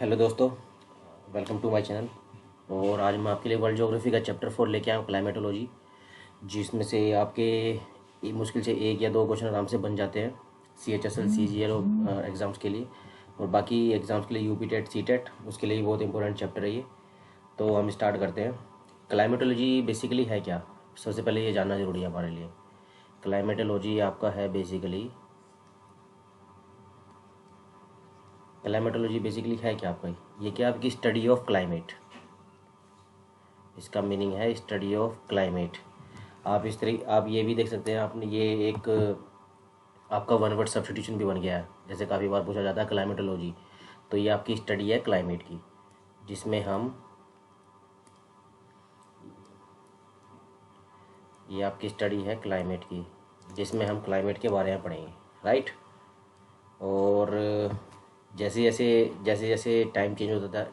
Hello दोस्तों, welcome to my channel. और आज मैं आपके लिए वर्ल्ड ज्योग्राफी का चैप्टर 4 लेके आया हूँ, क्लाइमेटोलॉजी, जिसमें से आपके मुश्किल से एक या दो क्वेश्चन आराम से बन जाते हैं CHSL CGL एग्ज़ाम्स के लिए। और बाकी एग्ज़ाम्स के लिए UP टेट सी टेट उसके लिए बहुत इंपॉर्टेंट चैप्टर है ये। तो हम स्टार्ट करते हैं। क्लाइमेटोलॉजी बेसिकली है क्या, सबसे पहले ये जानना ज़रूरी है हमारे लिए। क्लाइमेटोलॉजी आपका है बेसिकली है क्या आपका, ये क्या आपकी स्टडी ऑफ क्लाइमेट, इसका मीनिंग है स्टडी ऑफ क्लाइमेट। आप इस तरह आप ये भी देख सकते हैं, आपने ये एक आपका वन वर्ड सब्स्टिट्यूशन भी बन गया है, जैसे काफ़ी बार पूछा जाता है क्लाइमेटोलॉजी। तो ये आपकी स्टडी है क्लाइमेट की, जिसमें हम ये आपकी स्टडी है क्लाइमेट की, जिसमें हम क्लाइमेट के बारे में पढ़ेंगे, राइट। और जैसे जैसे जैसे जैसे टाइम चेंज होता था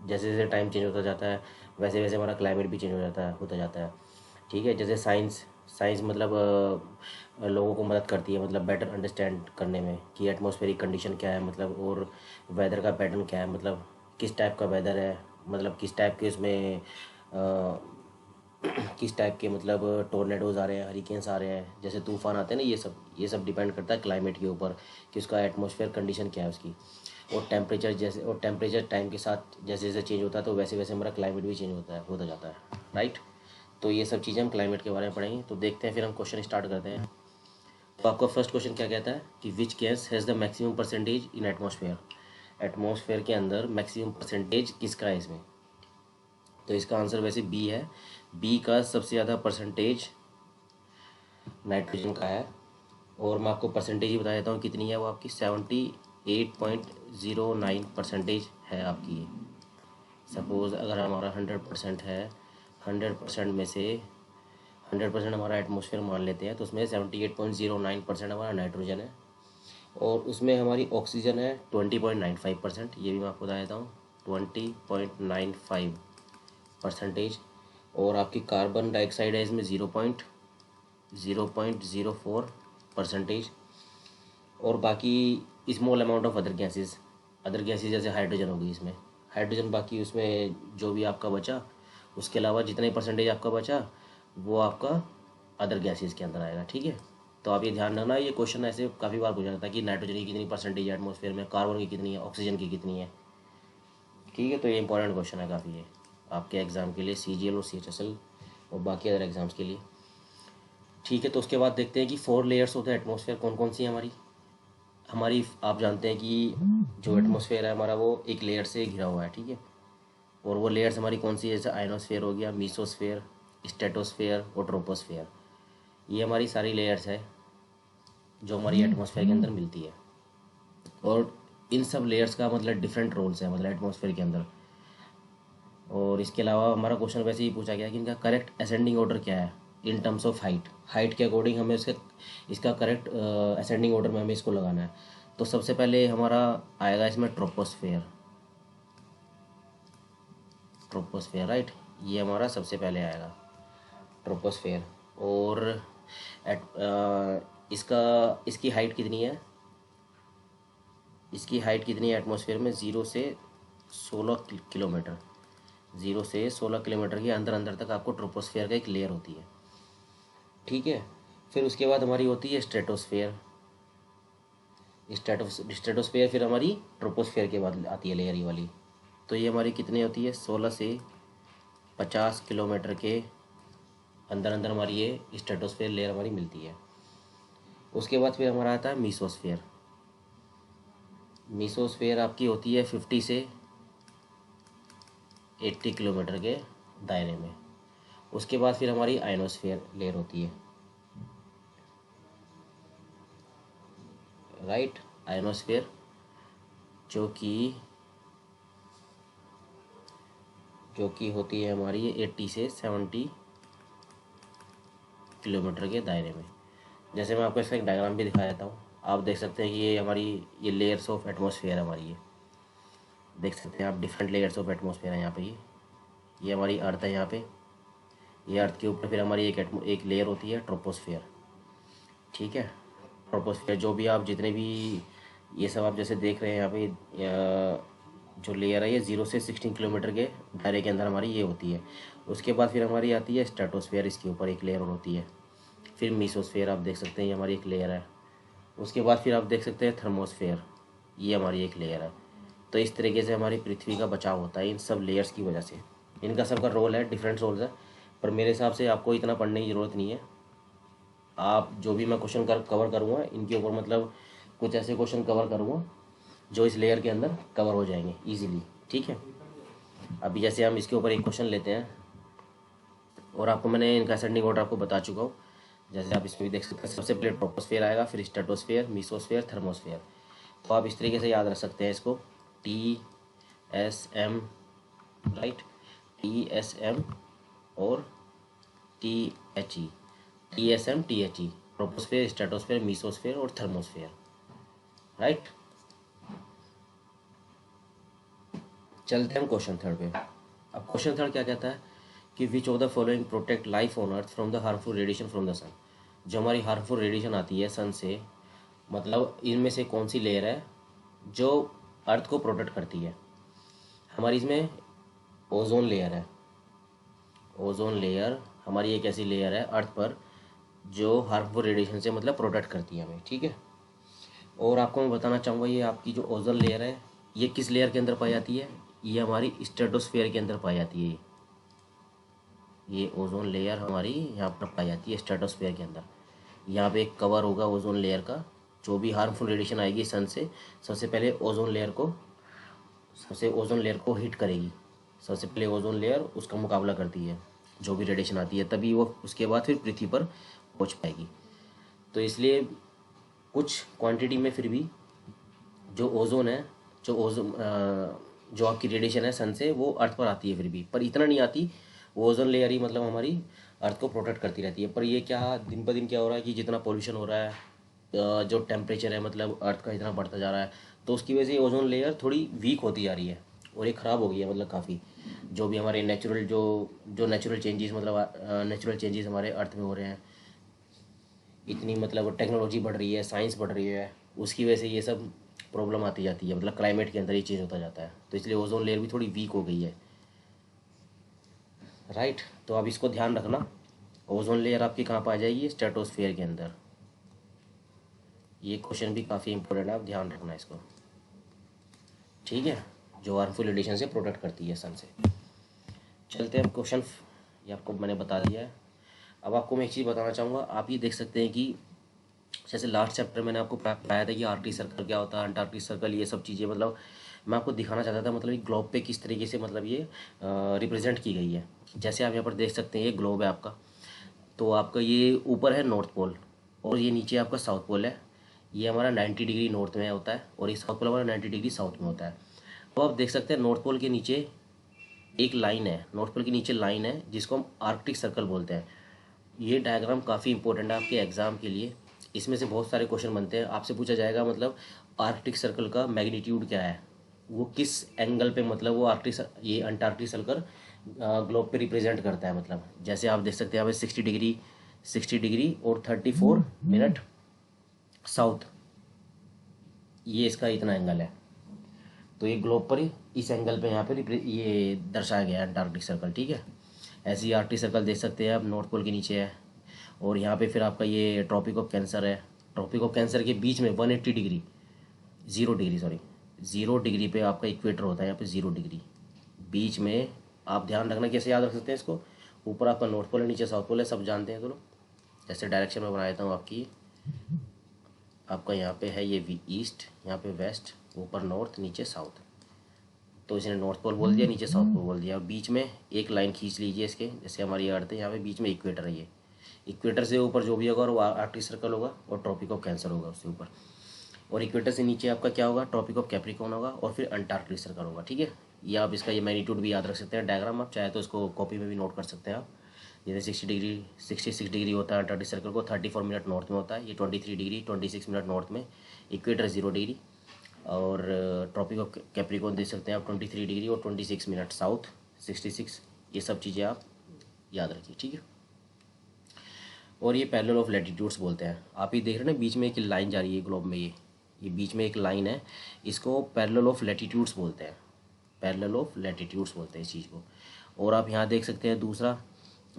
जैसे जैसे टाइम चेंज होता जाता है, वैसे वैसे हमारा क्लाइमेट भी चेंज होता जाता है। ठीक है, जैसे साइंस साइंस मतलब लोगों को मदद करती है, मतलब बेटर अंडरस्टैंड करने में कि एटमॉस्फेरिक कंडीशन क्या है, मतलब और वेदर का पैटर्न क्या है, मतलब किस टाइप का वेदर है, मतलब किस टाइप के उसमें किस टाइप के मतलब टोर्नेडोज आ रहे हैं, हरिकेन्स आ रहे हैं, जैसे तूफान आते हैं ना, ये सब डिपेंड करता है क्लाइमेट के ऊपर कि उसका एटमॉस्फेयर कंडीशन क्या है उसकी। और टेम्परेचर टाइम के साथ जैसे जैसे चेंज होता है, तो वैसे वैसे हमारा क्लाइमेट भी चेंज होता जाता है, राइट। तो ये सब चीज़ें हम क्लाइमेट के बारे में पढ़ेंगे। तो देखते हैं, फिर हम क्वेश्चन स्टार्ट करते हैं। तो आपका फर्स्ट क्वेश्चन क्या कहता है कि which gas has the maximum percentage in atmosphere. Atmosphere के अंदर मैक्सिमम परसेंटेज किसका है इसमें। तो इसका आंसर वैसे बी है। बी का सबसे ज़्यादा परसेंटेज नाइट्रोजन का है। और मैं आपको परसेंटेज ही बता देता हूँ कितनी है, वो आपकी 78.09% है आपकी ये। सपोज़ अगर हमारा 100% है, 100% में से 100% हमारा एटमॉस्फेयर मान लेते हैं, तो उसमें 78.09% हमारा नाइट्रोजन है। और उसमें हमारी ऑक्सीजन है 20.95%, ये भी मैं आपको बता देता हूँ, 20.95%। और आपकी कार्बन डाइऑक्साइड है इसमें 0.04%। और बाकी small amount of other gases जैसे हाइड्रोजन होगी इसमें, हाइड्रोजन बाकी उसमें जो भी आपका बचा, उसके अलावा जितने परसेंटेज आपका बचा वो आपका अदर गैसेज के अंदर आएगा, ठीक है। तो आप ये ध्यान रखना, ये क्वेश्चन ऐसे काफ़ी बार पूछा जाता है कि नाइट्रोजन की कितनी परसेंटेज है एटमॉस्फेयर में, कार्बन की कितनी है, ऑक्सीजन की कितनी है, ठीक है। तो ये इंपॉर्टेंट क्वेश्चन है काफ़ी, ये आपके एग्ज़ाम के लिए, CGL और CHSL और बाकी अदर एग्ज़ाम्स के लिए, ठीक है। तो उसके बाद देखते हैं कि 4 लेयर्स होते हैं एटमॉस्फेयर, कौन कौन सी है हमारी। आप जानते हैं कि जो एटमॉस्फेयर है हमारा, वो एक लेयर से घिरा हुआ है, ठीक है। और वो लेयर्स हमारी कौन सी है, जैसे आयनोस्फेयर हो गया, मीसोस्फेयर, स्ट्रेटोस्फेयर और ट्रोपोस्फेयर। ये हमारी सारी लेयर्स है जो हमारी एटमॉस्फेयर के अंदर मिलती है। और इन सब लेयर्स का मतलब डिफरेंट रोल्स है, मतलब एटमॉस्फेयर के अंदर। और इसके अलावा हमारा क्वेश्चन वैसे ही पूछा गया कि इनका करेक्ट असेंडिंग ऑर्डर क्या है इन टर्म्स ऑफ हाइट के अकॉर्डिंग हमें इसका करेक्ट असेंडिंग ऑर्डर में हमें इसको लगाना है। तो सबसे पहले हमारा आएगा इसमें ट्रोपोस्फेयर, राइट। ये हमारा सबसे पहले आएगा ट्रोपोस्फेयर। और इसका इसकी हाइट कितनी है, एटमॉस्फेयर में 0 से 16 किलोमीटर, 0 से 16 किलोमीटर के अंदर अंदर तक आपको ट्रोपोस्फेयर का एक लेयर होती है, ठीक है। फिर उसके बाद हमारी होती है स्ट्रेटोस्फेयर फिर हमारी ट्रोपोस्फेयर के बाद आती है लेयर ये वाली। तो ये हमारी कितनी होती है, 16 से 50 किलोमीटर के अंदर अंदर हमारी ये स्ट्रेटोस्फेयर लेयर हमारी मिलती है। उसके बाद फिर हमारा आता है मीसोस्फेयर आपकी होती है 50 से 80 किलोमीटर के दायरे में। उसके बाद फिर हमारी आयनोस्फेयर लेयर होती है, राइट। आयनोस्फेयर जो कि होती है हमारी 80 से 70 किलोमीटर के दायरे में। जैसे मैं आपको इसका एक डायग्राम भी दिखा देता हूँ, आप देख सकते हैं कि ये लेयर्स ऑफ एटमॉस्फेयर हमारी, ये देख सकते हैं आप, डिफरेंट लेयर्स ऑफ एटमॉस्फेयर है यहाँ पे। ये हमारी अर्थ है यहाँ पे, ये अर्थ के ऊपर फिर हमारी एक लेयर होती है ट्रोपोस्फेयर, ठीक है। ट्रोपोस्फेयर जो भी आप जितने भी ये सब आप जैसे देख रहे हैं यहाँ पे, जो लेयर है ये 0 से 16 किलोमीटर के दायरे के अंदर हमारी ये होती है। उसके बाद फिर हमारी आती है स्ट्रेटोस्फेयर, इसके ऊपर एक लेयर और होती है। फिर मीसोस्फेयर आप देख सकते हैं, ये हमारी एक लेयर है। उसके बाद फिर आप देख सकते हैं थर्मोस्फेयर, ये हमारी एक लेयर है। तो इस तरीके से हमारी पृथ्वी का बचाव होता है इन सब लेयर्स की वजह से। इनका सबका रोल है, डिफरेंट रोल्स है, पर मेरे हिसाब से आपको इतना पढ़ने की ज़रूरत नहीं है। आप जो भी मैं क्वेश्चन कवर करूँगा इनके ऊपर मतलब कुछ ऐसे क्वेश्चन कवर करूँगा जो इस लेयर के अंदर कवर हो जाएंगे ईजिली, ठीक है। अभी जैसे हम इसके ऊपर एक क्वेश्चन लेते हैं, और आपको मैंने इनका असेंडिंग ऑर्डर आपको बता चुका हूँ। जैसे आप इसमें भी देख सकते हैं, सबसे पहले ट्रोपोस्फेयर आएगा, फिर स्ट्रेटोस्फेयर, मीसोस्फेयर, थर्मोस्फेयर। तो आप इस तरीके से याद रख सकते हैं इसको, TSM, राइट, TSM और THE, TSM THE, troposphere, stratosphere, mesosphere और थर्मोस्फेयर, राइट। चलते हैं हम क्वेश्चन थर्ड पे। अब क्वेश्चन थर्ड क्या कहता है कि which of the following protect life on earth from the harmful radiation from the sun. जो हमारी हार्मफुल रेडिएशन आती है सन से, मतलब इनमें से कौन सी लेयर है जो अर्थ को प्रोटेक्ट करती है। हमारी इसमें ओजोन लेयर है। ओजोन लेयर हमारी एक ऐसी लेयर है अर्थ पर जो हार्मफुल रेडिएशन से मतलब प्रोटेक्ट करती है हमें, ठीक है। और आपको मैं बताना चाहूँगा, ये आपकी जो ओजोन लेयर है ये किस लेयर के अंदर पाई जाती है, ये हमारी स्ट्रेटोस्फेयर के अंदर पाई जाती है। ये ओजोन लेयर हमारी यहाँ पर पाई जाती है स्ट्रेटोस्फेयर के अंदर। यहाँ पे एक कवर होगा ओजोन लेयर का, जो भी हार्मफुल रेडिएशन आएगी सन से सबसे पहले ओजोन लेयर को हिट करेगी। सबसे पहले ओजोन लेयर उसका मुकाबला करती है जो भी रेडिएशन आती है, तभी वो उसके बाद फिर पृथ्वी पर पहुँच पाएगी। तो इसलिए कुछ क्वांटिटी में फिर भी जो ओजोन है, जो आपकी रेडिएशन है सन से, वो अर्थ पर आती है फिर भी, पर इतना नहीं आती। वो ओजोन लेयर ही मतलब हमारी अर्थ को प्रोटेक्ट करती रहती है। पर ये क्या दिन ब दिन क्या हो रहा है कि जितना पोल्यूशन हो रहा है, जो टेम्परेचर है मतलब अर्थ का इतना बढ़ता जा रहा है, तो उसकी वजह से ओजोन लेयर थोड़ी वीक होती जा रही है और ये ख़राब हो गई है। मतलब काफ़ी जो भी हमारे नेचुरल जो नेचुरल चेंजेस, मतलब नेचुरल चेंजेस हमारे अर्थ में हो रहे हैं, इतनी मतलब टेक्नोलॉजी बढ़ रही है, साइंस बढ़ रही है, उसकी वजह से ये सब प्रॉब्लम आती जाती है। मतलब क्लाइमेट के अंदर ही चेंज होता जाता है, तो इसलिए ओजोन लेयर भी थोड़ी वीक हो गई है, राइट। तो अब इसको ध्यान रखना, ओजोन लेयर आपकी कहाँ पाई जाएगी, स्ट्रेटोस्फेयर के अंदर। ये क्वेश्चन भी काफ़ी इंपॉर्टेंट है, आप ध्यान रखना इसको, ठीक है। जो हार्मफुल रेडिएशन से प्रोटेक्ट करती है सन से। चलते हैं अब क्वेश्चन, ये आपको मैंने बता दिया है। अब आपको मैं एक चीज़ बताना चाहूँगा, आप ये देख सकते हैं कि जैसे लास्ट चैप्टर मैंने आपको बताया था कि आर्कटिक सर्कल क्या होता है, अंटार्कटिक सर्कल, ये सब चीज़ें मतलब मैं आपको दिखाना चाहता था, मतलब ये ग्लोब पे किस तरीके से मतलब ये रिप्रेजेंट की गई है। जैसे आप यहाँ पर देख सकते हैं ये ग्लोब है आपका, तो आपका ये ऊपर है नॉर्थ पोल और ये नीचे आपका साउथ पोल है। ये हमारा 90 डिग्री नॉर्थ में होता है और ये साउथ पोल हमारा 90 डिग्री साउथ में होता है। तो आप देख सकते हैं नॉर्थ पोल के नीचे एक लाइन है, नॉर्थ पोल के नीचे लाइन है जिसको हम आर्कटिक सर्कल बोलते हैं। ये डायग्राम काफ़ी इंपॉर्टेंट है आपके एग्ज़ाम के लिए। इसमें से बहुत सारे क्वेश्चन बनते हैं, आपसे पूछा जाएगा मतलब आर्कटिक सर्कल का मैग्नीट्यूड क्या है, वो किस एंगल पे मतलब वो ये अंटार्कटिक सर्कल ग्लोब पे रिप्रेजेंट करता है। मतलब जैसे आप देख सकते हैं यहाँ पे 60 डिग्री और 34 मिनट साउथ, ये इसका इतना एंगल है। तो ये ग्लोब पर ही इस एंगल पे यहाँ पे ये दर्शाया गया है अंटार्कटिक सर्कल, ठीक है। ऐसे ही आर्कटिक सर्कल देख सकते हैं आप, नॉर्थ पोल के नीचे है। और यहाँ पे फिर आपका ये ट्रॉपिक ऑफ कैंसर है। ट्रॉपिक ऑफ कैंसर के बीच में 180 डिग्री 0 डिग्री पे आपका इक्वेटर होता है, यहाँ पे 0 डिग्री बीच में। आप ध्यान रखना कैसे याद रख सकते हैं इसको, ऊपर आपका नॉर्थ पोल है, नीचे साउथ पोल है, सब जानते हैं। तो जैसे डायरेक्शन में बना देता हूँ आपका यहाँ पे है ये ईस्ट, यहाँ पे वेस्ट, ऊपर नॉर्थ, नीचे साउथ। तो इसने नॉर्थ पोल बोल दिया, नीचे साउथ पोल बोल दिया। और बीच में एक लाइन खींच लीजिए इसके, जैसे हमारी अर्थ है, यहाँ पे बीच में इक्वेटर है। ये इक्वेटर से ऊपर जो भी होगा वो आर्कटिक सर्कल होगा और ट्रॉपिक ऑफ कैंसर होगा उससे ऊपर। और इक्वेटर से नीचे आपका क्या होगा, ट्रॉपिक ऑफ कैप्रिकॉर्न होगा और फिर अंटार्कटिक सर्कल होगा, ठीक है। ये आप इसका ये मैग्नीट्यूड भी याद रख सकते हैं। डायग्राम आप चाहे तो इसको कॉपी में भी नोट कर सकते हैं आप। जैसे 66 डिग्री होता है अंटार्कटिक सर्कल को, 34 मिनट नॉर्थ में होता है। ये 23 डिग्री 26 मिनट नॉर्थ में, इक्वेटर 0 डिग्री। और ट्रॉपिक ऑफ कैप्रिकॉर्न देख सकते हैं आप 23 डिग्री और 26 मिनट साउथ, 66। ये सब चीज़ें आप याद रखिए, ठीक है। और ये पैरेलल ऑफ लैटिट्यूड्स बोलते हैं। आप ये देख रहे हैं ना, बीच में एक लाइन जा रही है ग्लोब में, ये बीच में एक लाइन है, इसको पैरेलल ऑफ लैटिट्यूड्स बोलते हैं। पैरेलल ऑफ लैटिट्यूड्स बोलते हैं इस चीज़ को। और आप यहाँ देख सकते हैं दूसरा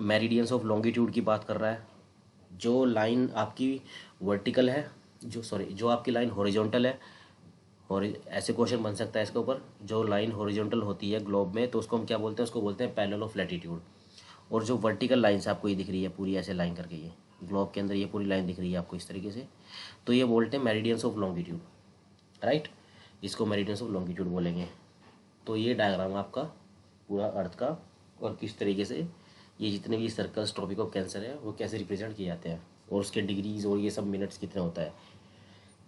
मेरिडियंस ऑफ लॉन्गिट्यूड की बात कर रहा है। जो लाइन आपकी वर्टिकल है, जो आपकी लाइन हॉरिजॉन्टल है, और ऐसे क्वेश्चन बन सकता है इसके ऊपर, जो लाइन हॉरिजॉन्टल होती है ग्लोब में तो उसको हम क्या बोलते हैं, उसको बोलते हैं पैरेलल ऑफ लैटिट्यूड। और जो वर्टिकल लाइन्स आपको ये दिख रही है पूरी ऐसे लाइन करके, ये ग्लोब के अंदर ये पूरी लाइन दिख रही है आपको इस तरीके से, तो ये बोलते हैं मेरिडियंस ऑफ लॉन्गिट्यूड, राइट। इसको मेरिडियंस ऑफ लॉन्गिट्यूड बोलेंगे। तो ये डायग्राम आपका पूरा अर्थ का, और किस तरीके से ये जितने भी सर्कल्स ट्रॉपिक ऑफ कैंसर है वो कैसे रिप्रेजेंट किए जाते हैं, और उसके डिग्रीज और ये सब मिनट्स कितने होता है,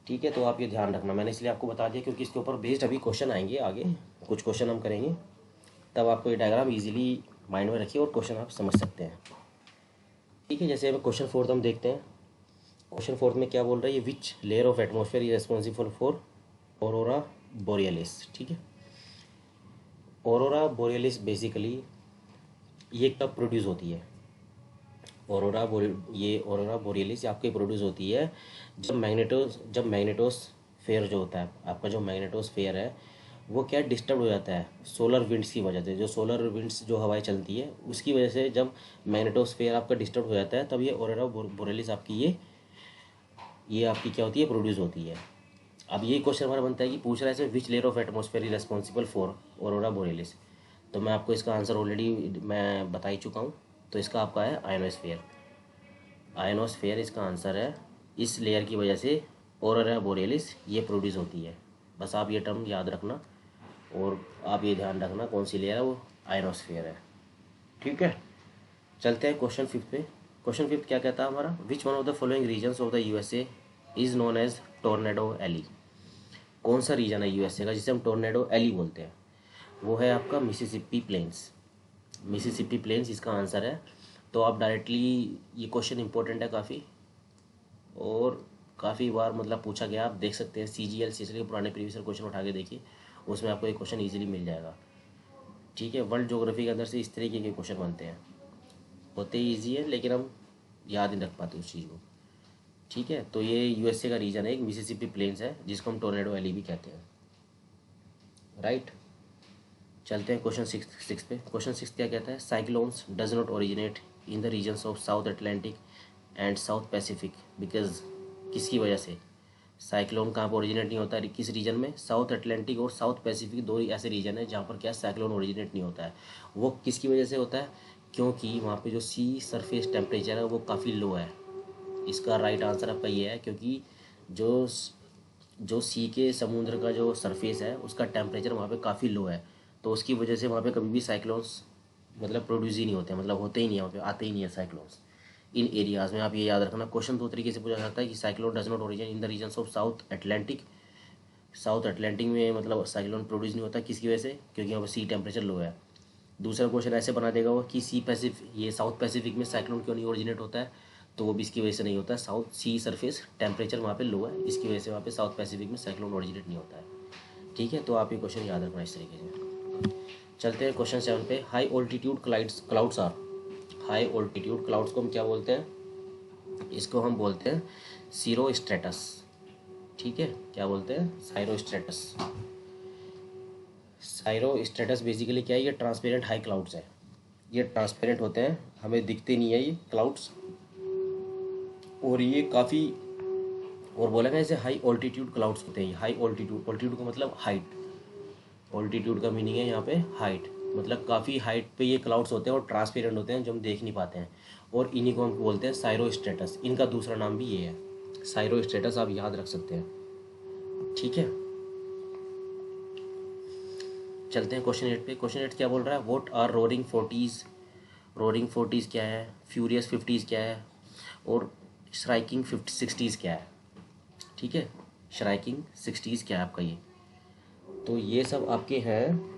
ठीक है। तो आप ये ध्यान रखना, मैंने इसलिए आपको बता दिया क्योंकि इसके ऊपर बेस्ड अभी क्वेश्चन आएंगे आगे, कुछ क्वेश्चन हम करेंगे, तब आपको ये डायग्राम इजीली माइंड में रखिए और क्वेश्चन आप समझ सकते हैं, ठीक है। जैसे अब क्वेश्चन फोर्थ हम देखते हैं। क्वेश्चन फोर्थ में क्या बोल रहा है, ये which layer of atmosphere is responsible for aurora borealis, ठीक है। ऑरोरा बोरियलिस बेसिकली ये कब प्रोड्यूस होती है, ये ऑरोरा बोरियलिस आपके प्रोड्यूस होती है जब मैग्नेटोस्फेयर जो होता है आपका, जो मैग्नेटोस्फेयर है वो क्या डिस्टर्ब हो जाता है सोलर विंड्स की वजह से। जो सोलर विंड्स जो हवाएं चलती है उसकी वजह से जब मैग्नेटोस्फेयर आपका डिस्टर्ब हो जाता है तब ये ऑरोरा बोरियलिस आपकी ये आपकी क्या होती है, प्रोड्यूस होती है। अब ये क्वेश्चन हमारा बनता है कि पूछ रहा है which layer of atmosphere is responsible for aurora borealis. तो मैं आपको इसका आंसर ऑलरेडी मैं बता ही चुका हूँ। तो इसका आपका है आयनोस्फेयर। आयनोस्फेयर इसका आंसर है। इस लेयर की वजह से ऑरोरा बोरियलिस ये प्रोड्यूस होती है। बस आप ये टर्म याद रखना और आप ये ध्यान रखना कौन सी लेयर है, वो आयनोस्फेयर है, ठीक है। चलते हैं क्वेश्चन फिफ्थ पे। क्वेश्चन फिफ्थ क्या कहता है हमारा, which one of the following regions of the USA is known as tornado alley. कौन सा रीजन है यूएसए का जिसे हम टोर्नेडो एली बोलते हैं, वो है आपका मिसिसिपी प्लेन्स। मिसिसिपी प्लेन्स इसका आंसर है। तो आप डायरेक्टली, ये क्वेश्चन इंपॉर्टेंट है काफ़ी और काफ़ी बार मतलब पूछा गया, आप देख सकते हैं CGL के पुराने प्रीवियस क्वेश्चन उठा के देखिए, उसमें आपको एक क्वेश्चन इजीली मिल जाएगा, ठीक है। वर्ल्ड ज्योग्राफी के अंदर से इस तरीके के क्वेश्चन बनते हैं, होते ही ईजी है लेकिन हम याद नहीं रख पाते उस चीज़ को, ठीक है। तो ये यूएसए का रीजन है, एक मिसिसिपी प्लेन्स है जिसको हम टोर्नेडो एली भी कहते हैं, राइट। चलते हैं क्वेश्चन सिक्स पे। क्वेश्चन सिक्स क्या कहता है, cyclones does not originate in the regions of south Atlantic and south Pacific because, किसकी वजह से साइक्लोन कहाँ पर ओरिजिनेट नहीं होता है, किस रीजन में, साउथ अटलांटिक और साउथ पैसिफिक दो ऐसे रीजन है जहाँ पर क्या साइक्लोन ओरिजिनेट नहीं होता है। वो किसकी वजह से होता है, क्योंकि वहाँ पे जो सी सरफेस टेम्परेचर है वो काफ़ी लो है। इसका राइट आंसर आपका ये है, क्योंकि जो सी के समुद्र का जो सरफेस है उसका टेम्परेचर वहाँ पे काफ़ी लो है, तो उसकी वजह से वहाँ पे कभी भी साइक्लोन्स मतलब प्रोड्यूस ही नहीं होते, मतलब होते ही नहीं है वहाँ पे, आते ही नहीं है साइक्लोन्स इन एरियाज़ में। आप ये याद रखना। क्वेश्चन दो तरीके से पूछा जाता है कि cyclone does not origin in the regions of south Atlantic. South Atlantic में मतलब साइक्लोन प्रोड्यूस नहीं होता, किसकी वजह से, क्योंकि वहाँ पर सी टेम्परेचर लो है। दूसरा क्वेश्चन ऐसे बना देगा वो कि ये साउथ पैसिफिक में साइक्लोन क्यों नहीं ओरिजिनेट होता है, तो वो भी इसकी वजह से नहीं होता है, साउथ सी सरफेस टेम्परेचर वहाँ पे लो है, इसकी वजह से वहाँ पे साउथ पैसिफिक में साइक्लोन ओरिजिनेट नहीं होता है, ठीक है। तो आप ये क्वेश्चन याद रखना इस तरीके से। चलते हैं क्वेश्चन 7 पे। High altitude clouds are, high altitude clouds को हम क्या बोलते हैं, इसको हम बोलते हैं सीरोस्ट्रेटस, ठीक है। क्या बोलते हैं, साइरोस्ट्रेटस। साइरोस्ट्रेटस बेसिकली क्या है, ये ट्रांसपेरेंट हाई क्लाउड्स है, ये ट्रांसपेरेंट होते हैं, हमें दिखते नहीं है ये क्लाउड्स, और ये काफ़ी, और बोला गया जैसे हाई ऑल्टीट्यूड क्लाउड्स होते हैं। हाई ऑल्टीट्यूड का मतलब हाइट, ऑल्टीट्यूड का मीनिंग है यहाँ पे हाइट, मतलब काफ़ी हाइट पे ये क्लाउड्स होते हैं और ट्रांसपेरेंट होते हैं जो हम देख नहीं पाते हैं, और इन्हीं को हम बोलते हैं साइरोस्ट्रेटस। इनका दूसरा नाम भी ये है, साइरोस्ट्रेटस, आप याद रख सकते हैं, ठीक है। चलते हैं क्वेश्चन 8 पे। क्वेश्चन 8 क्या बोल रहा है, what are roaring 40s। Roaring 40s क्या है, फ्यूरियस 50s क्या है, और श्राइकिंग 60s क्या है, ठीक है। श्राइकिंग 60s क्या है आपका ये, तो ये सब आपके हैं,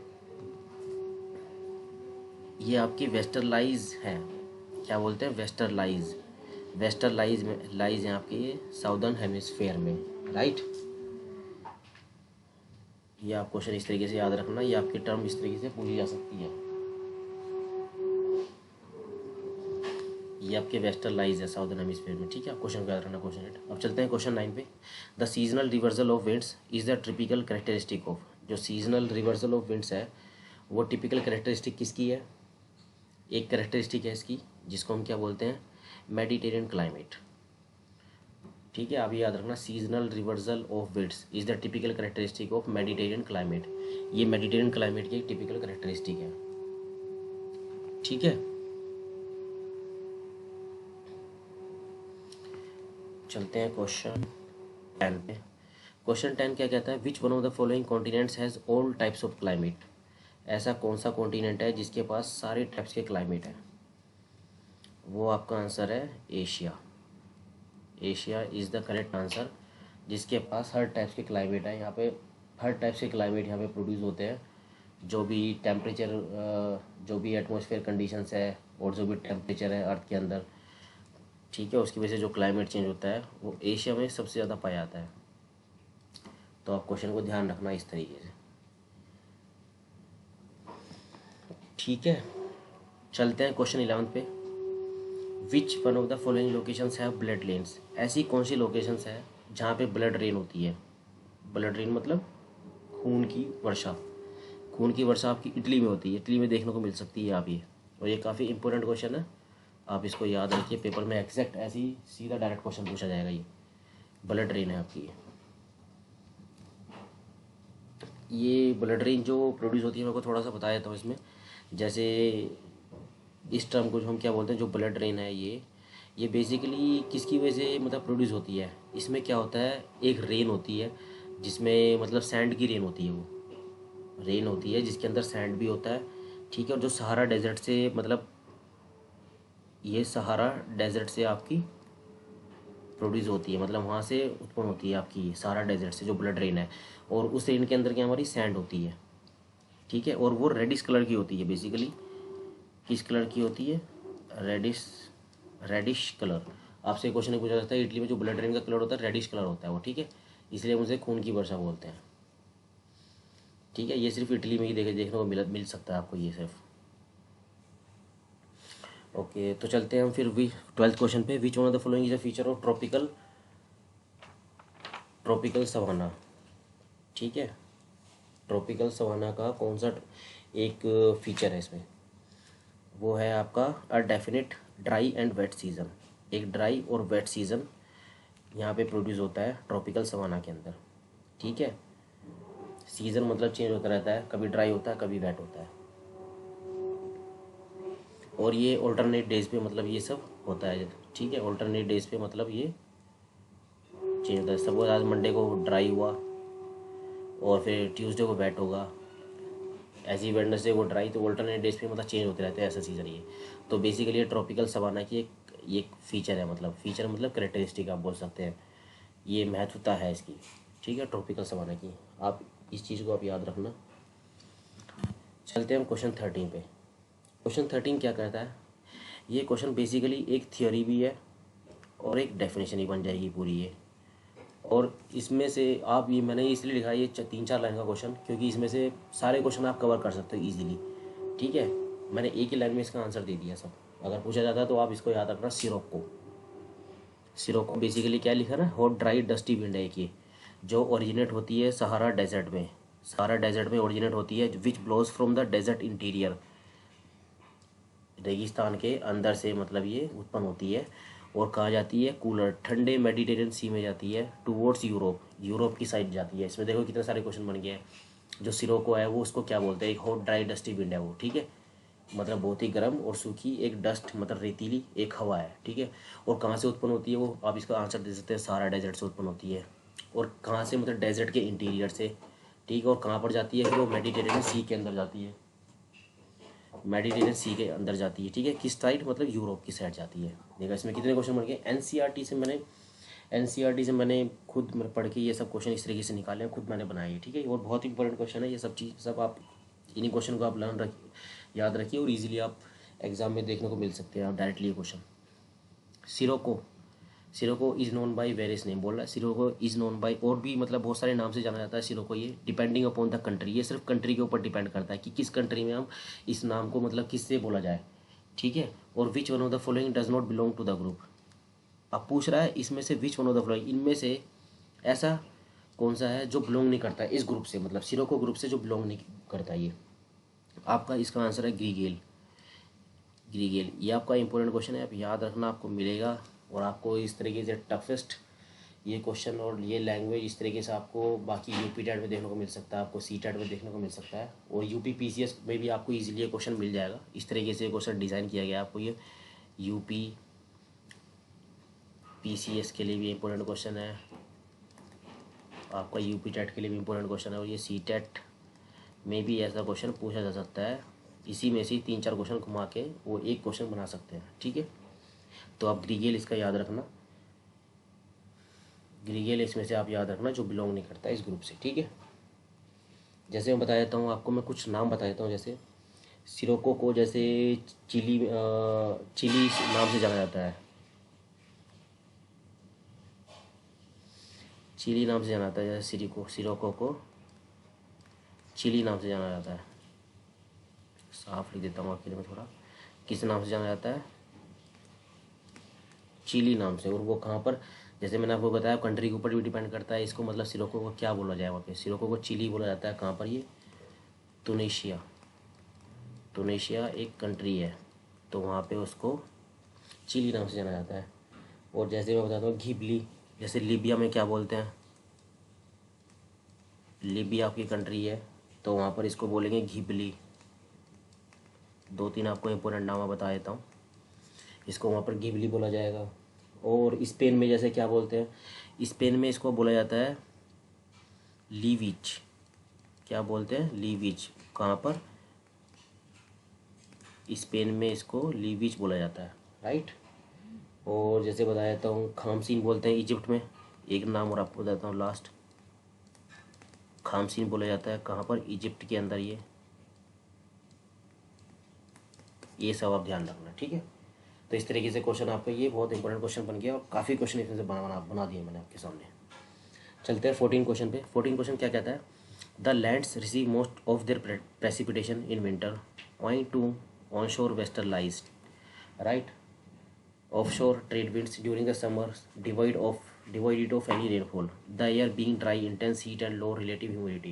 ये आपकी वेस्टरलाइज हैं, क्या बोलते हैं, वेस्टरलाइज। वेस्टरलाइज में लाइज हैं आपके ये साउदर्न हेमिस्फेयर में, राइट। ये आप क्वेश्चन इस तरीके से याद रखना, ये आपकी टर्म इस तरीके से पूछी जा सकती है, ये आपके वेस्टरलाइज है साउदर्न हेमिस्फीयर में, ठीक है। आप क्वेश्चन को याद रखना क्वेश्चन 8। अब चलते हैं क्वेश्चन 9 पे। The seasonal reversal of winds is the typical characteristic of. जो सीजनल रिवर्सल ऑफ विंड्स है वो टिपिकल कैरेक्टरिस्टिक किसकी है? एक कैरेक्टरिस्टिक है इसकी जिसको हम क्या बोलते हैं? Mediterranean climate. ठीक है, आप ये याद रखना, seasonal reversal of winds is the typical characteristic of Mediterranean climate. ये मेडिटेरियन क्लाइमेट की एक टिपिकल कैरेक्टरिस्टिक है। ठीक है, चलते हैं क्वेश्चन 10 पे। क्वेश्चन 10 क्या कहता है? विच one of the following continents has all types of climate. ऐसा कौन सा कॉन्टिनेंट है जिसके पास सारे टाइप्स के क्लाइमेट हैं? वो आपका आंसर है Asia. Asia is the correct answer, जिसके पास हर टाइप्स के क्लाइमेट है। यहाँ पे हर टाइप्स के क्लाइमेट यहाँ पे प्रोड्यूस होते हैं। जो भी टेम्परेचर, जो भी एटमॉस्फेयर कंडीशंस है और जो भी टेम्परेचर है अर्थ के अंदर, ठीक है, उसकी वजह से जो क्लाइमेट चेंज होता है वो एशिया में सबसे ज़्यादा पाया जाता है। तो आप क्वेश्चन को ध्यान रखना इस तरीके से। ठीक है, चलते हैं क्वेश्चन 11 पे। Which one of the following locations have blood rains. ऐसी कौन सी लोकेशंस है जहाँ पे ब्लड रेन होती है? ब्लड रेन मतलब खून की वर्षा। खून की वर्षा आपकी इटली में होती है, इटली में देखने को मिल सकती है आप ये। और ये काफ़ी इंपॉर्टेंट क्वेश्चन है, आप इसको याद रखिए, पेपर में एग्जैक्ट ऐसे ही सीधा डायरेक्ट क्वेश्चन पूछा जाएगा। ये ब्लड रेन है आपकी। ये ब्लड रेन जो प्रोड्यूस होती है, मेरे को थोड़ा सा बता देता हूँ इसमें। जैसे इस टर्म को जो हम क्या बोलते हैं, जो ब्लड रेन है ये बेसिकली किसकी वजह से मतलब प्रोड्यूस होती है? इसमें क्या होता है, एक रेन होती है जिसमें मतलब सैंड की रेन होती है। वो रेन होती है जिसके अंदर सैंड भी होता है। ठीक है, और जो सहारा डेजर्ट से मतलब ये सहारा डेजर्ट से आपकी प्रोड्यूस होती है, मतलब वहाँ से उत्पन्न होती है आपकी सहारा डेजर्ट से जो ब्लड रेन है। और उस रेन के अंदर क्या हमारी सैंड होती है। ठीक है, और वो रेडिश कलर की होती है बेसिकली। किस कलर की होती है? Reddish, reddish colour. आपसे क्वेश्चन पूछा जाता है इटली में जो ब्लड रेन का कलर होता है रेडिश कलर होता है वो। ठीक है, इसलिए उसे खून की वर्षा बोलते हैं। ठीक है, ये सिर्फ इटली में ही देखने को मिल सकता है आपको ये सिर्फ। ओके, तो चलते हैं हम फिर 12th क्वेश्चन पे। Which one of the following is a feature of tropical savanna. ठीक है, ट्रॉपिकल सवाना का कौन सा एक फीचर है इसमें? वो है आपका a definite dry and wet season. एक ड्राई और वेट सीज़न यहाँ पे प्रोड्यूस होता है ट्रॉपिकल सवाना के अंदर। ठीक है, सीज़न मतलब चेंज होता रहता है, कभी ड्राई होता है कभी वेट होता है। और ये ऑल्टरनेट डेज पे मतलब ये सब होता है। ठीक है, ऑल्टरनेट डेज पे मतलब ये चेंज होता है। सपोज आज मंडे को ड्राई हुआ और फिर ट्यूसडे को वेट होगा, ऐसी वेडनेसडे को ड्राई, तो ऑल्टरनेट डेज पे मतलब चेंज होते रहते हैं, ऐसा सीज़न ये। तो बेसिकली ये ट्रॉपिकल सवाना की एक फीचर है, मतलब फीचर मतलब करेक्टरिस्टिक आप बोल सकते हैं। ये महत्वता है इसकी। ठीक है, ट्रॉपिकल सवाना की, आप इस चीज़ को आप याद रखना। चलते हैं हम क्वेश्चन 13 पे। क्वेश्चन 13 क्या कहता है? ये क्वेश्चन बेसिकली एक थियोरी भी है और एक डेफिनेशन ही बन जाएगी पूरी ये। और इसमें से आप ये, मैंने इसलिए लिखा है ये 3-4 लाइन का क्वेश्चन, क्योंकि इसमें से सारे क्वेश्चन आप कवर कर सकते हो ईजिली। ठीक है, मैंने एक ही लाइन में इसका आंसर दे दिया सब। अगर पूछा जाता है तो आप इसको याद रखना, सिरोको। सिरोको बेसिकली क्या लिखा ना, हॉट ड्राई डस्टी विंड है ये, जो ओरिजिनेट होती है सहारा डेजर्ट में। सहारा डेजर्ट में ओरिजिनेट होती है, which blows from the desert interior. रेगिस्तान के अंदर से मतलब ये उत्पन्न होती है और कहाँ जाती है? कूलर ठंडे मेडिटेरियन सी में जाती है, टूवर्ड्स यूरोप, यूरोप की साइड जाती है। इसमें देखो कितने सारे क्वेश्चन बन गए हैं। जो सिरोको है वो उसको क्या बोलते हैं? एक हॉट ड्राई डस्टी विंड है वो। ठीक है, मतलब बहुत ही गर्म और सूखी एक डस्ट मतलब रेतीली एक हवा है। ठीक है, और कहाँ से उत्पन्न होती है वो आप इसका आंसर दे सकते हैं, सहारा डेजर्ट से उत्पन्न होती है। और कहाँ से? मतलब डेजर्ट के इंटीरियर से। ठीक है, और कहाँ पर जाती है? फिर वो मेडिटेरियन सी के अंदर जाती है, मेडिटेरियन सी के अंदर जाती है। ठीक है, किस साइड? मतलब यूरोप की साइड जाती है। देखा इसमें कितने क्वेश्चन बन गए। एनसीईआरटी से मैंने खुद पढ़ के ये सब क्वेश्चन इस तरीके से निकाले हैं, खुद मैंने बनाए हैं। ठीक है, और बहुत इंपॉर्टेंट क्वेश्चन है ये सब चीज़, सब आप इन्हीं क्वेश्चन को आप याद रखिए और इजीली आप एग्जाम में देखने को मिल सकते हैं आप डायरेक्टली ये question. Scirocco is known by various name बोल रहा है। सिरोको इज़ नोन बाई, और भी मतलब बहुत सारे नाम से जाना जाता है सिरोको ये, डिपेंडिंग अपॉन द कंट्री। ये सिर्फ कंट्री के ऊपर डिपेंड करता है कि किस कंट्री में हम इस नाम को मतलब किससे बोला जाए। ठीक है, और which one of the following does not belong to the group. अब पूछ रहा है इसमें से which one of the following, इनमें से ऐसा कौन सा है जो बिलोंग नहीं करता है इस ग्रुप से, मतलब सिरोको ग्रुप से जो बिलोंग नहीं करता है ये आपका, इसका आंसर है ग्रीगेल। ग्रीगेल ये आपका इंपॉर्टेंट क्वेश्चन है, आप याद रखना, आपको मिलेगा। और आपको इस तरीके से टफेस्ट ये क्वेश्चन और ये लैंग्वेज इस तरीके से आपको बाकी यूपी टेट में देखने को मिल सकता है, आपको सी टेट में देखने को मिल सकता है, और यूपी पीसीएस में भी आपको इजीली ये क्वेश्चन मिल जाएगा। इस तरीके से क्वेश्चन डिज़ाइन किया गया है आपको। ये यूपी पीसीएस के लिए भी इम्पोर्टेंट क्वेश्चन है, आपका यूपी टेट के लिए भी इम्पोर्टेंट क्वेश्चन है, और ये सी टेट में भी ऐसा क्वेश्चन पूछा जा सकता है। इसी में से 3-4 क्वेश्चन घुमा के वो एक क्वेश्चन बना सकते हैं, ठीक है। तो आप ग्रीगेल इसका याद रखना, ग्रीगेल इसमें से आप याद रखना जो बिलोंग नहीं करता इस ग्रुप से, ठीक है। जैसे मैं बता देता हूँ आपको, मैं कुछ नाम बता देता हूँ। जैसे सिरोको को जैसे चिली चिली नाम से जाना जाता है, चिली नाम से जाना जाता है। जैसे सिरोको को चिली नाम से जाना जाता है। साफ लिख देता हूँ आपके लिए मैं थोड़ा, किस नाम से जाना जाता है, चिली नाम से। और वो कहाँ पर, जैसे मैंने आपको बताया कंट्री के ऊपर भी डिपेंड करता है इसको, मतलब सिरोको को क्या बोला जाए वहाँ पे। सिरोको को चिली बोला जाता है, कहाँ पर, ये तुनिशिया। तुनिशिया एक कंट्री है, तो वहाँ पे उसको चिली नाम से जाना जाता है। और जैसे मैं बताता हूँ घिबली, जैसे लीबिया में क्या बोलते हैं, लीबिया आपकी कंट्री है तो वहाँ पर इसको बोलेंगे घिबली। 2-3 आपको इंपॉर्टेंट नाम मैं बता देता हूँ, इसको वहाँ पर घिबली बोला जाएगा। और स्पेन में जैसे क्या बोलते हैं, स्पेन में इसको बोला जाता है लीविच। क्या बोलते हैं, लीविच। कहाँ पर, स्पेन में इसको लीविच बोला जाता है, राइट। और जैसे बता देता हूँ खामसीन बोलते हैं इजिप्ट में। एक नाम और आपको बताता हूँ लास्ट, खामसीन बोला जाता है कहाँ पर, इजिप्ट के अंदर। ये सब आप ध्यान रखना, ठीक है। तो इस तरीके से क्वेश्चन आपका ये बहुत इंपॉर्टेंट क्वेश्चन बन गया, और काफ़ी क्वेश्चन इसमें से बना दिए मैंने आपके सामने। चलते हैं 14 क्वेश्चन पे। 14 क्वेश्चन क्या कहता है, the lands receive most of their precipitation in winter owing to onshore westerlies, right. Offshore trade winds during the summer divide it of any rainfall, the air being dry, intense heat and low relative humidity,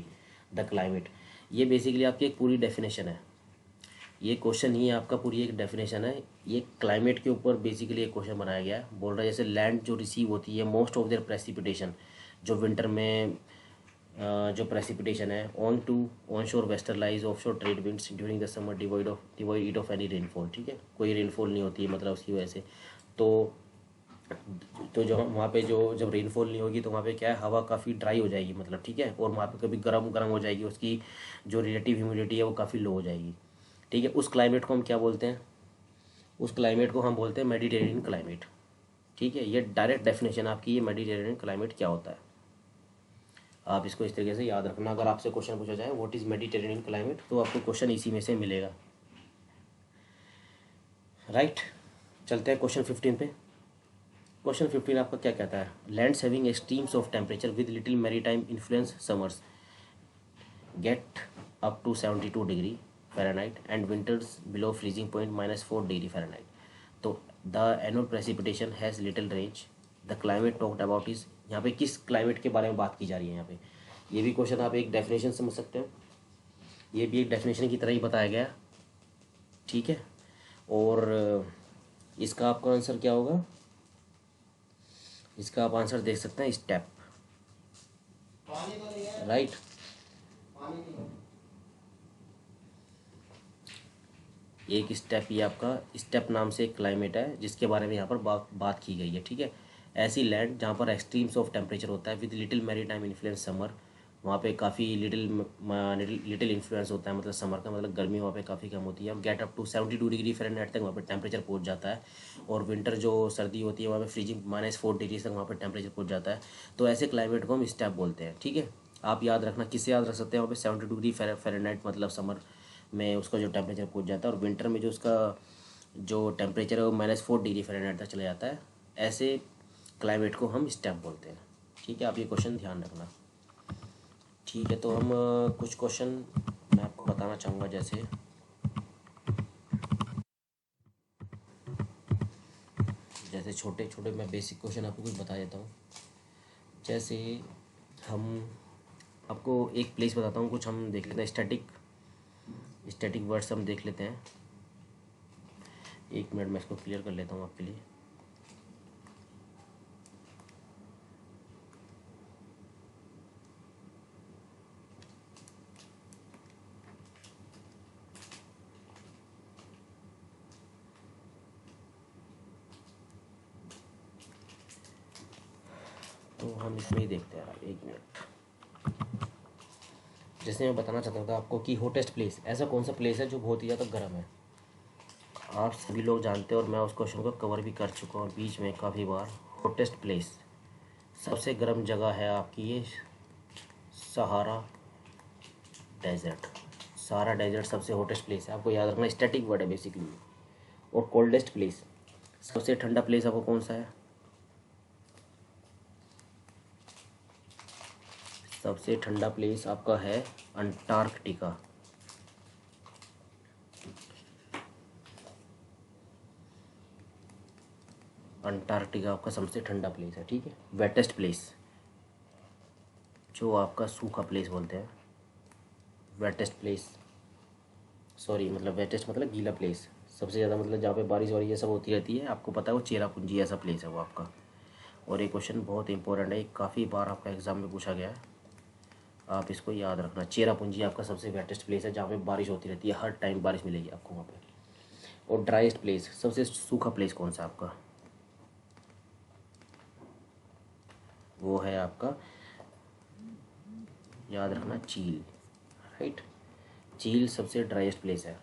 the climate। ये basically आपकी एक पूरी definition है, ये question ही आपका पूरी एक definition है। ये क्लाइमेट के ऊपर बेसिकली एक क्वेश्चन बनाया गया है। बोल रहा है जैसे लैंड जो रिसीव होती है मोस्ट ऑफ देयर प्रेसिपिटेशन, जो विंटर में जो प्रेसिपिटेशन है, onshore western lies offshore trade winds during the summer divide it of any rainfall, ठीक है। कोई रेनफॉल नहीं होती है मतलब उसकी वजह से। तो जो वहाँ पे जो जब रेनफॉल नहीं होगी तो वहाँ पे क्या है, हवा काफ़ी ड्राई हो जाएगी, मतलब, ठीक है। और वहाँ पे कभी गर्म गर्म हो जाएगी, उसकी जो रिलेटिव ह्यूमिडिटी है वो काफ़ी लो हो जाएगी, ठीक है। उस क्लाइमेट को हम क्या बोलते हैं, उस क्लाइमेट को हम बोलते हैं मेडिटेरेनियन क्लाइमेट, ठीक है। ये डायरेक्ट डेफिनेशन आपकी, ये मेडिटेरेनियन क्लाइमेट क्या होता है। आप इसको इस तरीके से याद रखना, अगर आपसे क्वेश्चन पूछा जाए व्हाट इज़ मेडिटेरेनियन क्लाइमेट, तो आपको क्वेश्चन इसी में से मिलेगा, राइट। चलते हैं क्वेश्चन 15 पे। क्वेश्चन 15 आपका क्या कहता है, lands having extremes of temperature with little maritime influence summers get up to 72 degree Fahrenheit and winters below freezing point -4 degree Fahrenheit. तो the annual precipitation has little range, the climate talked about is. यहाँ पे किस climate के बारे में बात की जा रही है यहाँ पे, ये भी क्वेश्चन आप एक डेफिनेशन समझ सकते हो, ये भी एक डेफिनेशन की तरह ही बताया गया, ठीक है। और इसका आपका आंसर क्या होगा, इसका आप आंसर देख सकते हैं स्टेप, राइट। एक स्टेप, ये आपका स्टेप नाम से एक क्लाइमेट है जिसके बारे में यहाँ पर बात की गई है, ठीक है। ऐसी लैंड जहाँ पर एक्सट्रीम्स ऑफ टेम्परेचर होता है with little maritime influence summer, वहाँ पे काफ़ी लिटिल इन्फ्लुएंस होता है, मतलब समर का मतलब गर्मी वहाँ पे काफ़ी कम होती है। Get up to 72 degree Fahrenheit तक वहाँ पे टेम्परेचर पहुँच जाता है। और विंटर जो सर्दी होती है वहाँ पे फ्रीजिंग -4 डिग्री तक वहाँ पे टेम्परेचर पहुँच जाता है। तो ऐसे क्लाइमेट को हम स्टेप बोलते हैं, ठीक है। आप याद रखना, किससे याद रख सकते हैं, वहाँ पे 72 डिग्री फ़ारेनहाइट मतलब समर में उसका जो टेम्परेचर पहुँच जाता है, और विंटर में जो उसका जो टेम्परेचर है वो -4 डिग्री फ़ारेनहाइट तक चला जाता है। ऐसे क्लाइमेट को हम स्टेप बोलते हैं, ठीक है। आप ये क्वेश्चन ध्यान रखना, ठीक है। तो हम कुछ क्वेश्चन मैं आपको बताना चाहूँगा, जैसे छोटे छोटे मैं बेसिक क्वेश्चन आपको कुछ बता देता हूँ। जैसे हम आपको एक प्लेस बताता हूँ, कुछ हम देख लेते हैं। स्टैटिक वर्ड्स हम देख लेते हैं। 1 मिनट में इसको क्लियर कर लेता हूँ आपके लिए। तो हम इसमें ही देखते हैं। 1 मिनट। जैसे मैं बताना चाहता था आपको कि हॉटेस्ट प्लेस, ऐसा कौन सा प्लेस है जो बहुत ही ज़्यादा गर्म है। आप सभी लोग जानते हैं और मैं उस क्वेश्चन को कवर भी कर चुका हूँ बीच में काफ़ी बार। हॉटेस्ट प्लेस, सबसे गर्म जगह है आपकी ये सहारा डेजर्ट। सहारा डेजर्ट सबसे हॉटेस्ट प्लेस है, आपको याद रखना। स्टैटिक वर्ड है बेसिकली। और कोल्डेस्ट प्लेस, सबसे ठंडा प्लेस आपको कौन सा है? सबसे ठंडा प्लेस आपका है अंटार्कटिका। अंटार्कटिका आपका सबसे ठंडा प्लेस है, ठीक है। वेटेस्ट प्लेस, जो आपका सूखा प्लेस बोलते हैं, वेटेस्ट प्लेस, सॉरी मतलब वेटेस्ट मतलब गीला प्लेस, सबसे ज़्यादा मतलब जहाँ पे बारिश और ये सब होती रहती है, आपको पता है वो चेरापूंजी ऐसा प्लेस है वो आपका। और ये क्वेश्चन बहुत इंपॉर्टेंट है, काफ़ी बार आपका एग्जाम में पूछा गया है, आप इसको याद रखना। चेरापूंजी आपका सबसे वेटेस्ट प्लेस है, जहाँ पे बारिश होती रहती है, हर टाइम बारिश मिलेगी आपको वहाँ पे। और ड्राइस्ट प्लेस, सबसे सूखा प्लेस कौन सा आपका? वो है आपका, याद रखना, चील। राइट, चील सबसे ड्राइस्ट प्लेस है।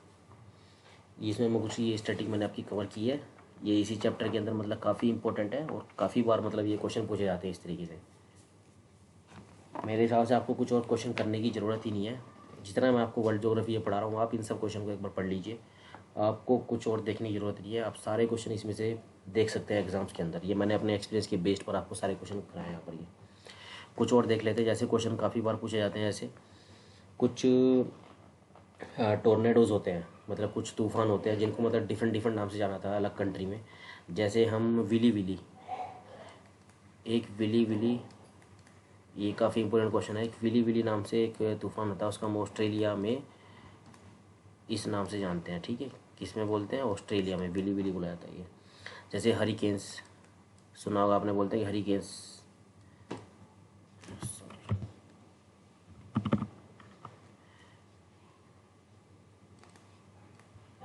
इसमें मैं कुछ ये स्टैटिक मैंने आपकी कवर की है, ये इसी चैप्टर के अंदर मतलब काफ़ी इंपॉर्टेंट है और काफ़ी बार मतलब ये क्वेश्चन पूछे जाते हैं इस तरीके से। मेरे हिसाब से आपको कुछ और क्वेश्चन करने की ज़रूरत ही नहीं है। जितना मैं आपको वर्ल्ड ज्योग्राफी ये पढ़ा रहा हूँ, आप इन सब क्वेश्चन को एक बार पढ़ लीजिए, आपको कुछ और देखने की ज़रूरत नहीं है। आप सारे क्वेश्चन इसमें से देख सकते हैं एग्जाम्स के अंदर। ये मैंने अपने एक्सपीरियंस के बेस्ड पर आपको सारे क्वेश्चन कराए यहाँ पर। ये कुछ और देख लेते हैं, जैसे क्वेश्चन काफ़ी बार पूछे जाते हैं, जैसे कुछ टोर्नेडोज़ होते हैं, मतलब कुछ तूफ़ान होते हैं जिनको मतलब डिफरेंट डिफरेंट नाम से जाना था अलग कंट्री में। जैसे हम विली विली, एक विली विली, ये काफ़ी इंपॉर्टेंट क्वेश्चन है। एक विली विली नाम से एक तूफ़ान होता है, उसका हम ऑस्ट्रेलिया में इस नाम से जानते हैं, ठीक है। किस में बोलते हैं? ऑस्ट्रेलिया में विली विली बोला जाता है ये। जैसे हरिकेन्स, सुना होगा आपने, बोलते हैं कि हरिकेन्स,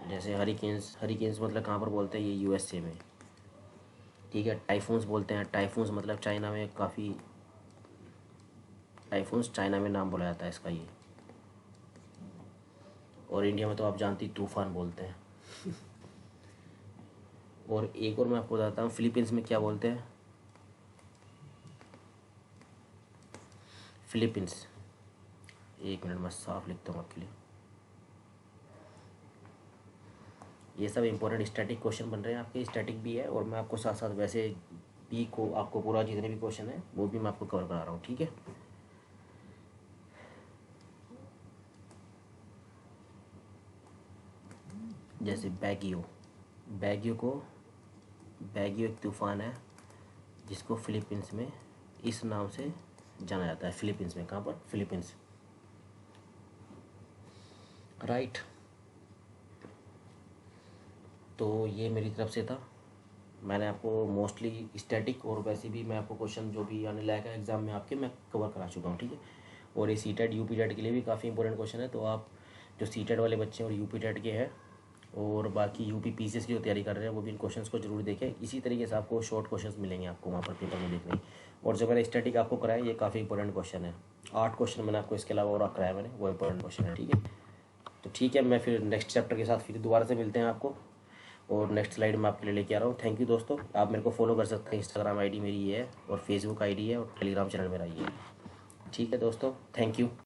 जैसे हरिकेन्स, हरिकेन्स मतलब कहाँ पर बोलते हैं? ये यूएसए में, ठीक है। टाइफून्स बोलते हैं, टाइफून्स मतलब चाइना में, काफ़ी टाइफून्स चाइना में नाम बोला जाता है इसका ये। और इंडिया में तो आप जानती तूफ़ान बोलते हैं। और एक और मैं आपको बताता हूँ, फिलीपींस में क्या बोलते हैं? फिलीपींस, 1 मिनट में साफ लिखता हूँ आपके लिए। ये सब इंपॉर्टेंट स्टैटिक क्वेश्चन बन रहे हैं आपके, स्टैटिक भी है और मैं आपको साथ साथ वैसे भी को आपको पूरा जितने भी क्वेश्चन है वो भी मैं आपको कवर करा रहा हूँ, ठीक है। जैसे बैगियो, बैगियो को, बैगियो एक तूफ़ान है जिसको फिलीपींस में इस नाम से जाना जाता है। फिलीपींस में, कहाँ पर? Philippines, right. तो ये मेरी तरफ से था, मैंने आपको मोस्टली स्टैटिक और वैसे भी मैं आपको क्वेश्चन जो भी आने लायक है एग्ज़ाम में आपके, मैं कवर करा चुका हूँ, ठीक है। और ये सीटेट यूपी टेट के लिए भी काफ़ी इंपॉर्टेंट क्वेश्चन है, तो आप जो सीटेट वाले बच्चे हैं और यूपी टेट के हैं और बाकी यूपी पीसीएस की जो तैयारी कर रहे हैं वो भी इन क्वेश्चंस को जरूर देखें। इसी तरीके से आपको शॉर्ट क्वेश्चंस मिलेंगे आपको वहाँ पर पेपर में देखने। और जो मैंने स्टैटिक आपको कराया ये काफ़ी इंपॉर्टेंट क्वेश्चन है, 8 क्वेश्चन मैंने आपको इसके अलावा और कराया मैंने, वो इंपॉर्टेंट क्वेश्चन है, ठीक है। तो ठीक है, मैं फिर नेक्स्ट चैप्टर के साथ फिर दोबारा से मिलते हैं आपको, और नेक्स्ट स्लाइड में आपके लिए लेके आ रहा हूँ। थैंक यू दोस्तों, आप मेरे को फॉलो कर सकते हैं, इंस्टाग्राम आईडी मेरी ये है और फेसबुक आईडी है और टेलीग्राम चैनल मेरा ये है, ठीक है दोस्तों, थैंक यू।